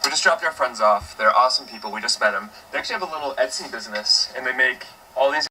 We just dropped our friends off. They're awesome people. We just met them. They actually have a little Etsy business, and they make all these.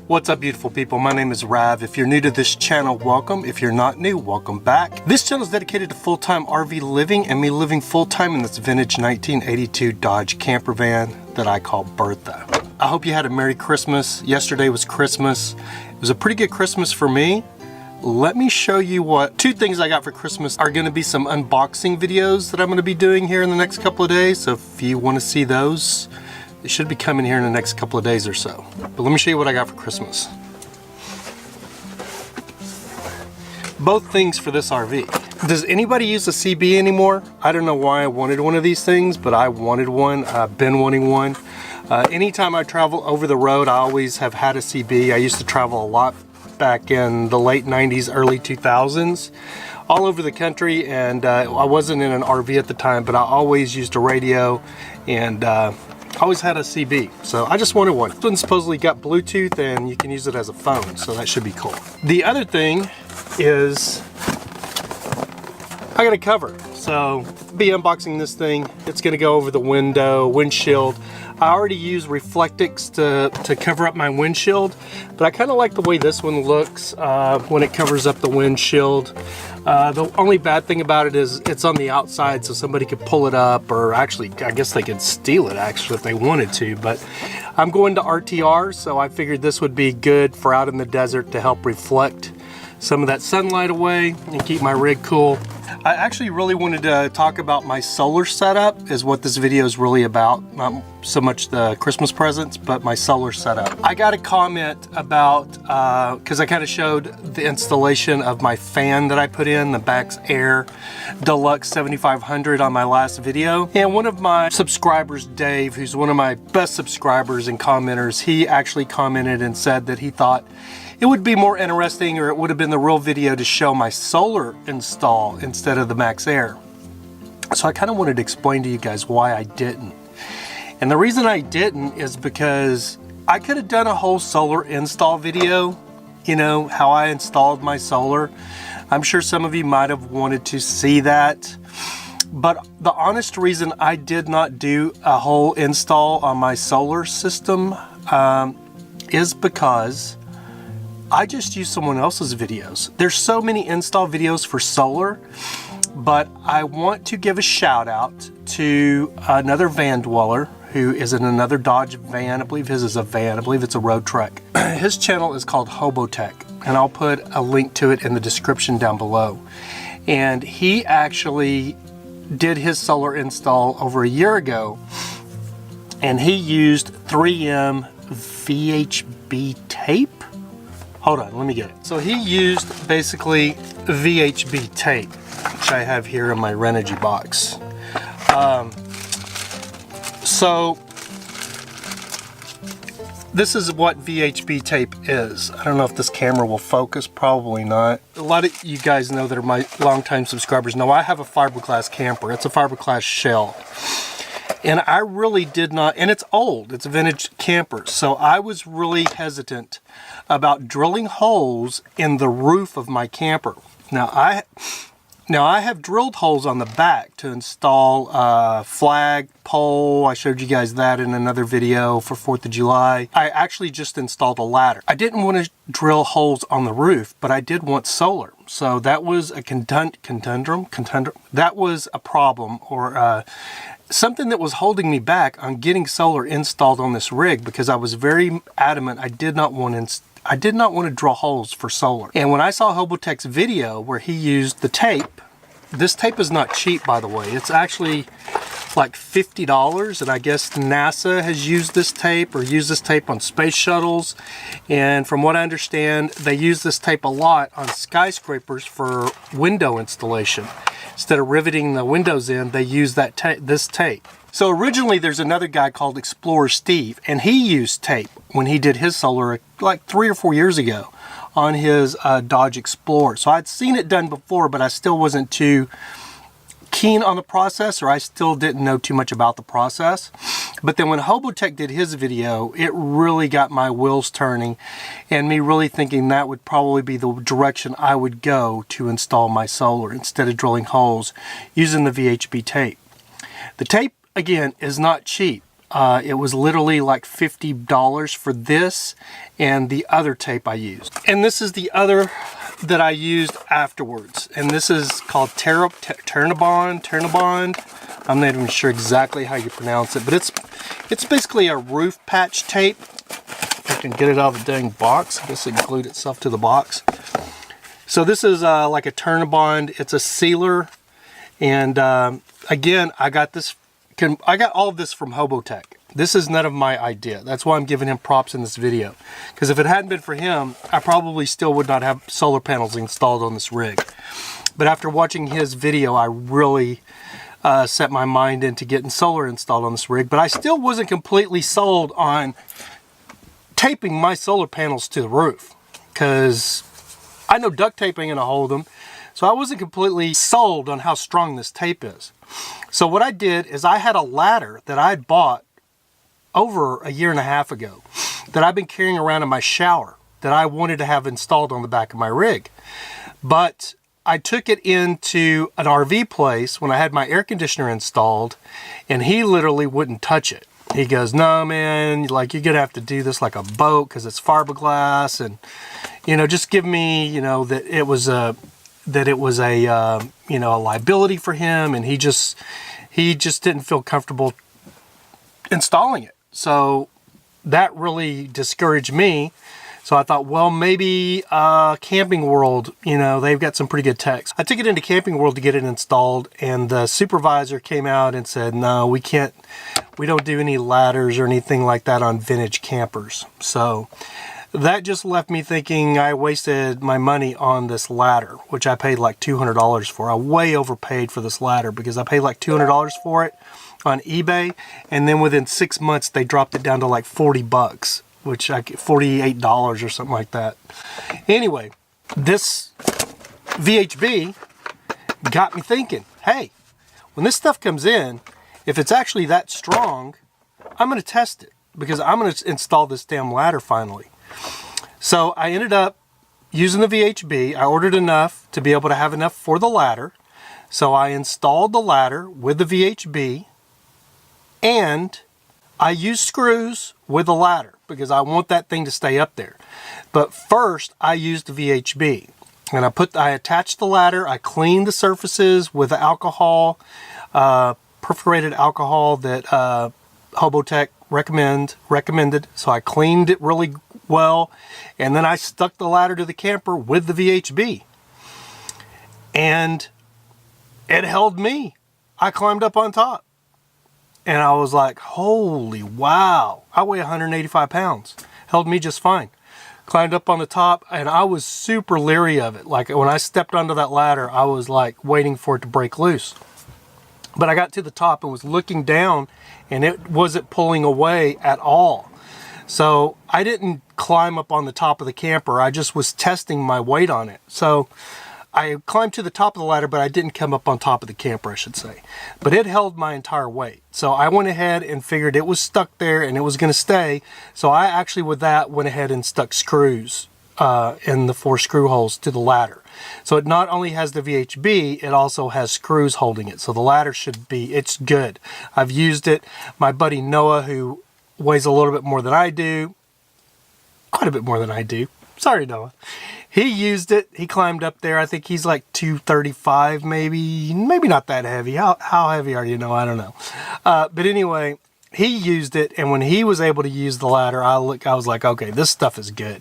What's up, beautiful people? My name is Rav. If you're new to this channel, welcome. If you're not new, welcome back. This channel is dedicated to full-time RV living and me living full-time in this vintage 1982 Dodge camper van that I call Bertha. I hope you had a Merry Christmas. Yesterday was Christmas. It was a pretty good Christmas for me. Let me show you what two things I got for Christmas are going to be some unboxing videos that I'm going to be doing here in the next couple of days. So if you want to see those, they should be coming here in the next couple of days or so. But let me show you what I got for Christmas. Both things for this RV. Does anybody use a CB anymore? I don't know why I wanted one of these things, but I wanted one. I've been wanting one. Anytime I travel over the road, I always have had a CB. I used to travel a lot back in the late 90s, early 2000s, all over the country, and I wasn't in an RV at the time, but I always used a radio and always had a CB, so I just wanted one. This one supposedly got Bluetooth and you can use it as a phone, so that should be cool. The other thing is I got a cover, so I'll be unboxing this thing. It's gonna go over the windshield. I already use Reflectix to cover up my windshield, but I kind of like the way this one looks when it covers up the windshield. The only bad thing about it is it's on the outside, so somebody could pull it up, or actually I guess they could steal it actually if they wanted to, but I'm going to RTR, so I figured this would be good for out in the desert to help reflect some of that sunlight away and keep my rig cool. I actually really wanted to talk about my solar setup, is what this video is really about. Not so much the Christmas presents, but my solar setup. I got a comment about, because I kind of showed the installation of my fan that I put in, the MaxxAir Delux 7500 on my last video. And one of my subscribers, Dave, who's one of my best subscribers and commenters, he actually commented and said that he thought it would be more interesting, or it would have been the real video to show my solar install instead of the MaxxAir. So I kind of wanted to explain to you guys why I didn't. And the reason I didn't is because I could have done a whole solar install video, you know, how I installed my solar. I'm sure some of you might have wanted to see that. But the honest reason I did not do a whole install on my solar system is because I just use someone else's videos. There's so many install videos for solar, but I want to give a shout out to another van dweller who is in another Dodge van. I believe his is a van. I believe it's a road truck. His channel is called HOBOTECH, and I'll put a link to it in the description down below. And he actually did his solar install over a year ago, and he used 3M VHB tape. Hold on, let me get it. So he used basically VHB tape, which I have here in my Renogy box. So this is what VHB tape is. I don't know if this camera will focus, probably not. A lot of you guys know that are my longtime subscribers know I have a fiberglass camper. It's a fiberglass shell. And I really did not, and it's old, it's a vintage camper, so I was really hesitant about drilling holes in the roof of my camper. Now I have drilled holes on the back to install a flag pole. I showed you guys that in another video for 4th of July. I actually just installed a ladder. I didn't want to drill holes on the roof, but I did want solar. So that was a conundrum. That was a problem, or something that was holding me back on getting solar installed on this rig, because I was very adamant I did not want to drill holes for solar. And when I saw HOBOTECH's video where he used the tape, this tape is not cheap, by the way. It's actually like $50, and I guess NASA has used this tape, or used this tape on space shuttles. And from what I understand, they use this tape a lot on skyscrapers for window installation. Instead of riveting the windows in, they use this tape. So originally there's another guy called Explorer Steve, and he used tape when he did his solar like 3 or 4 years ago on his Dodge Explorer. So I'd seen it done before, but I still wasn't too keen on the process, or I still didn't know too much about the process. But then when HOBOTECH did his video, it really got my wheels turning and me really thinking that would probably be the direction I would go to install my solar instead of drilling holes using the VHB tape. The tape, again, is not cheap. It was literally like $50 for this and the other tape I used. And this is the other that I used afterwards. And this is called Eternabond. I'm not even sure exactly how you pronounce it, but it's basically a roof patch tape. If I can get it out of the dang box. I guess it glued itself to the box. So this is like a Eternabond. It's a sealer. And again, I got all of this from HOBOTECH. This is none of my idea. That's why I'm giving him props in this video. Because if it hadn't been for him, I probably still would not have solar panels installed on this rig. But after watching his video, I really set my mind into getting solar installed on this rig. But I still wasn't completely sold on taping my solar panels to the roof. Because I know duct tape ain't gonna hold them. So I wasn't completely sold on how strong this tape is. So what I did is I had a ladder that I bought over 1.5 years ago that I've been carrying around in my shower that I wanted to have installed on the back of my rig. But I took it into an RV place when I had my air conditioner installed, and he literally wouldn't touch it. He goes, "No, man, like you're gonna have to do this like a boat because it's fiberglass, and you know, just give me, you know, that it was a you know, a liability for him, and he just didn't feel comfortable installing it." So that really discouraged me. So I thought, well, maybe Camping World, you know, they've got some pretty good techs. I took it into Camping World to get it installed, and the supervisor came out and said, "No, we don't do any ladders or anything like that on vintage campers." So that just left me thinking I wasted my money on this ladder, which I paid like $200 for. I way overpaid for this ladder because I paid like $200 for it on eBay, and then within 6 months they dropped it down to like 40 bucks, which I get $48 or something like that. Anyway, this VHB got me thinking, hey, when this stuff comes in, if it's actually that strong, I'm going to test it because I'm going to install this damn ladder finally. So I ended up using the VHB. I ordered enough to be able to have enough for the ladder. So I installed the ladder with the VHB, and I used screws with the ladder because I want that thing to stay up there. But first I used the VHB, and I attached the ladder. I cleaned the surfaces with the alcohol, perforated alcohol that HOBOTECH recommended. So I cleaned it really well, and then I stuck the ladder to the camper with the VHB, and it held me. I climbed up on top, and I was like, holy wow, I weigh 185 pounds. Held me just fine. Climbed up on the top, and I was super leery of it. Like when I stepped onto that ladder, I was like waiting for it to break loose. But I got to the top and was looking down, and it wasn't pulling away at all. So I didn't climb up on the top of the camper. I just was testing my weight on it. So I climbed to the top of the ladder, but I didn't come up on top of the camper, I should say. But it held my entire weight. So I went ahead and figured it was stuck there and it was going to stay. So I actually, with that, went ahead and stuck screws in the 4 screw holes to the ladder. So it not only has the VHB, it also has screws holding it. So the ladder it's good. I've used it. My buddy Noah, who weighs a little bit more than I do, quite a bit more than I do. Sorry, Noah. He used it. He climbed up there. I think he's like 235, maybe not that heavy. How heavy are you? No, I don't know. But anyway, he used it, and when he was able to use the ladder, I was like, okay, this stuff is good.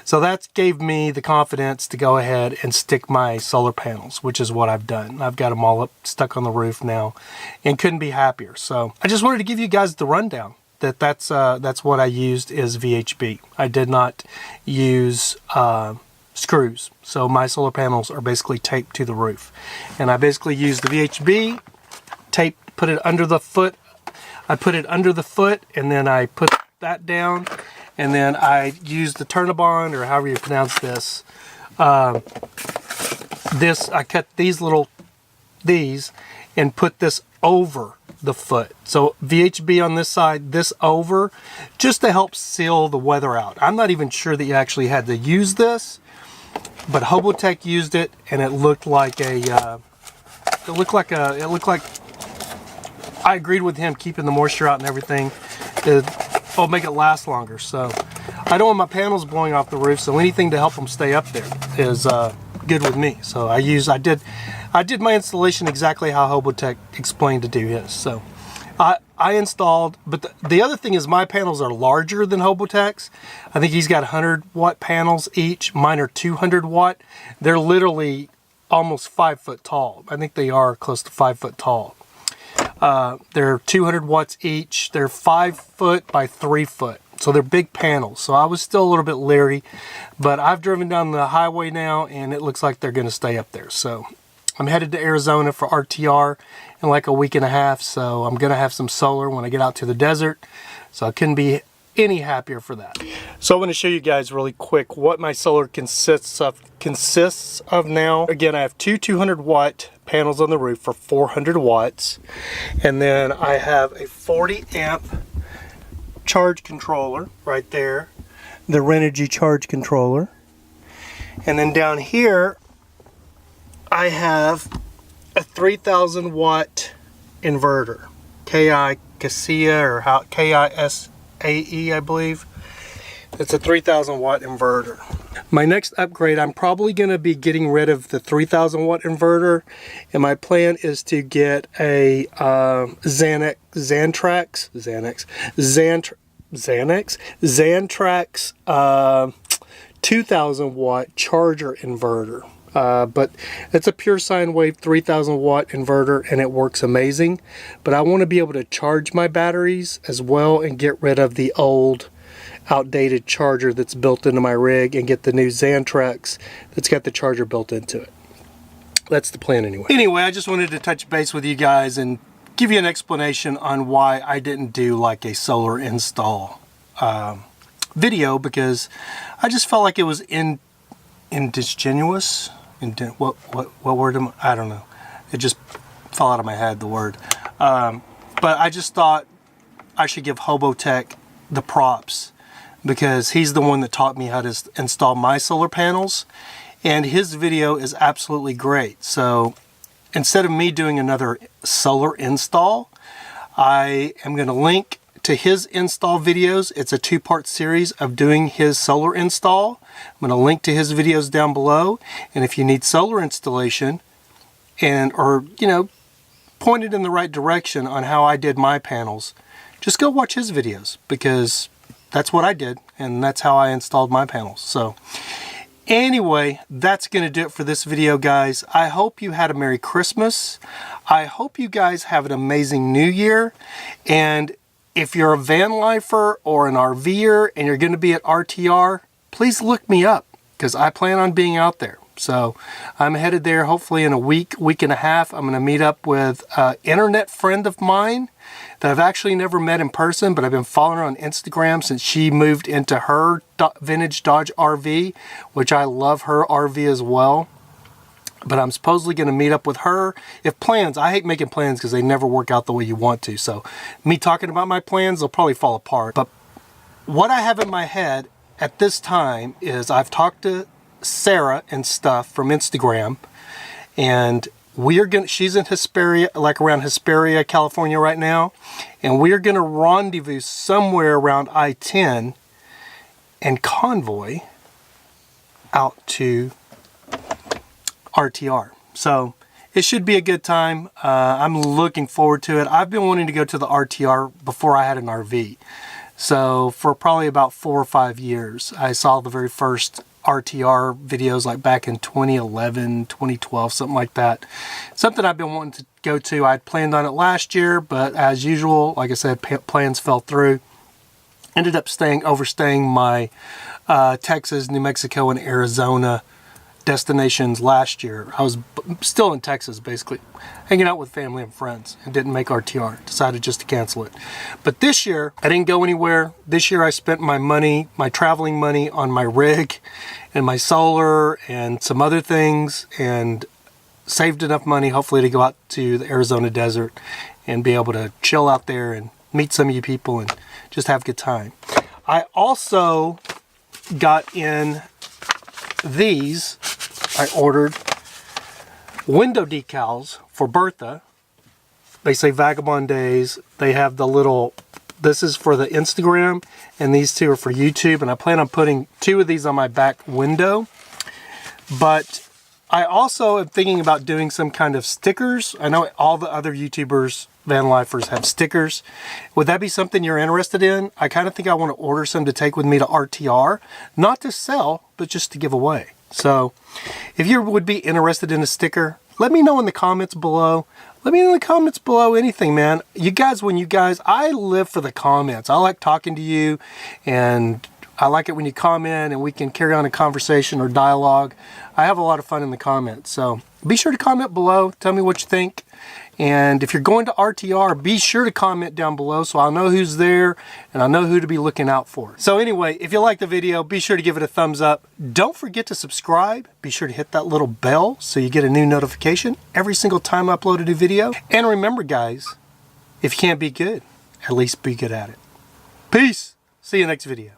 So that gave me the confidence to go ahead and stick my solar panels, which is what I've done. I've got them all stuck on the roof now, and couldn't be happier. So I just wanted to give you guys the rundown. That's what I used is VHB. I did not use screws. So my solar panels are basically taped to the roof. And I basically used the VHB, put it under the foot I put it under the foot, and then I put that down, and then I use the Eternabond, or however you pronounce this. I cut these and put this over the foot. So VHB on this side, this over, just to help seal the weather out. I'm not even sure that you actually had to use this, but HOBOTECH used it, and it looked like I agreed with him, keeping the moisture out and everything. It'll make it last longer. So I don't want my panels blowing off the roof, so anything to help them stay up there is good with me. So I did my installation exactly how HOBOTECH explained to do his. So I installed, but the other thing is my panels are larger than HOBOTECH's. I think he's got 100 watt panels each. Mine are 200 watt. They're literally almost 5 foot tall. I think they are close to 5 foot tall. They're 200 watts each. They're 5 foot by 3 foot. So they're big panels. So I was still a little bit leery, but I've driven down the highway now, and it looks like they're going to stay up there. So I'm headed to Arizona for RTR in like a week and a half. So I'm going to have some solar when I get out to the desert. So I couldn't be any happier for that. So I'm going to show you guys really quick what my solar consists of now. Again, I have two 200 watt panels on the roof for 400 watts. And then I have a 40 amp charge controller right there, the Renogy charge controller. And then down here I have a 3000 watt inverter, Kasia, or how KISAE, I believe. It's a 3000 watt inverter. My next upgrade, I'm probably going to be getting rid of the 3000 watt inverter, and my plan is to get a Xantrax 2000 watt charger inverter. But it's a pure sine wave 3000 watt inverter, and it works amazing. But I want to be able to charge my batteries as well and get rid of the old outdated charger that's built into my rig and get the new Xantrax that's got the charger built into it. That's the plan anyway. Anyway, I just wanted to touch base with you guys and give you an explanation on why I didn't do like a solar install video, because I just felt like it was indisingenuous. What word am I don't know. It just fell out of my head, the word. But I just thought I should give HOBOTECH the props, because he's the one that taught me how to install my solar panels, and his video is absolutely great. So instead of me doing another solar install, I am going to link to his install videos. It's a 2-part series of doing his solar install. I'm going to link to his videos down below, and if you need solar installation or pointed in the right direction on how I did my panels, just go watch his videos, because that's what I did, and that's how I installed my panels. So anyway, that's going to do it for this video, guys. I hope you had a Merry Christmas. I hope you guys have an amazing New Year. And if you're a van lifer or an RVer and you're going to be at RTR, please look me up, because I plan on being out there. So I'm headed there hopefully in a week and a half. I'm going to meet up with an internet friend of mine that I've actually never met in person, but I've been following her on Instagram since she moved into her vintage Dodge RV, which I love her RV as well. But I'm supposedly going to meet up with her. If plans, I hate making plans because they never work out the way you want to. So me talking about my plans, they'll probably fall apart. But what I have in my head at this time is I've talked to Sarah and stuff from Instagram, and she's in Hesperia, like around Hesperia, California right now, and we're gonna rendezvous somewhere around I-10 and convoy out to RTR. So it should be a good time. I'm looking forward to it. I've been wanting to go to the RTR before I had an RV. So for probably about 4 or 5 years, I saw the very first RTR videos like back in 2011, 2012, something like that. Something I've been wanting to go to. I'd planned on it last year, but as usual, like I said, plans fell through. Ended up overstaying my Texas, New Mexico, and Arizona destinations last year. I was still in Texas, basically, hanging out with family and friends, and didn't make RTR. Decided just to cancel it. But this year, I didn't go anywhere. This year, I spent my money, my traveling money, on my rig and my solar and some other things, and saved enough money, hopefully, to go out to the Arizona desert and be able to chill out there and meet some of you people and just have a good time. I also got in these. I ordered window decals for Bertha. They say Vagabond Days. They have the little, this is for the Instagram, and these two are for YouTube, and I plan on putting 2 of these on my back window. But I also am thinking about doing some kind of stickers. I know all the other YouTubers, van lifers, have stickers. Would that be something you're interested in? I kind of think I want to order some to take with me to RTR. Not to sell, but just to give away. So if you would be interested in a sticker, let me know in the comments below. Let me know in the comments below anything, man. You guys, I live for the comments. I like talking to you, and I like it when you comment and we can carry on a conversation or dialogue. I have a lot of fun in the comments. So be sure to comment below. Tell me what you think. And if you're going to RTR, be sure to comment down below so I'll know who's there and I'll know who to be looking out for. So anyway, if you like the video, be sure to give it a thumbs up. Don't forget to subscribe. Be sure to hit that little bell so you get a new notification every single time I upload a new video. And remember, guys, if you can't be good, at least be good at it. Peace. See you next video.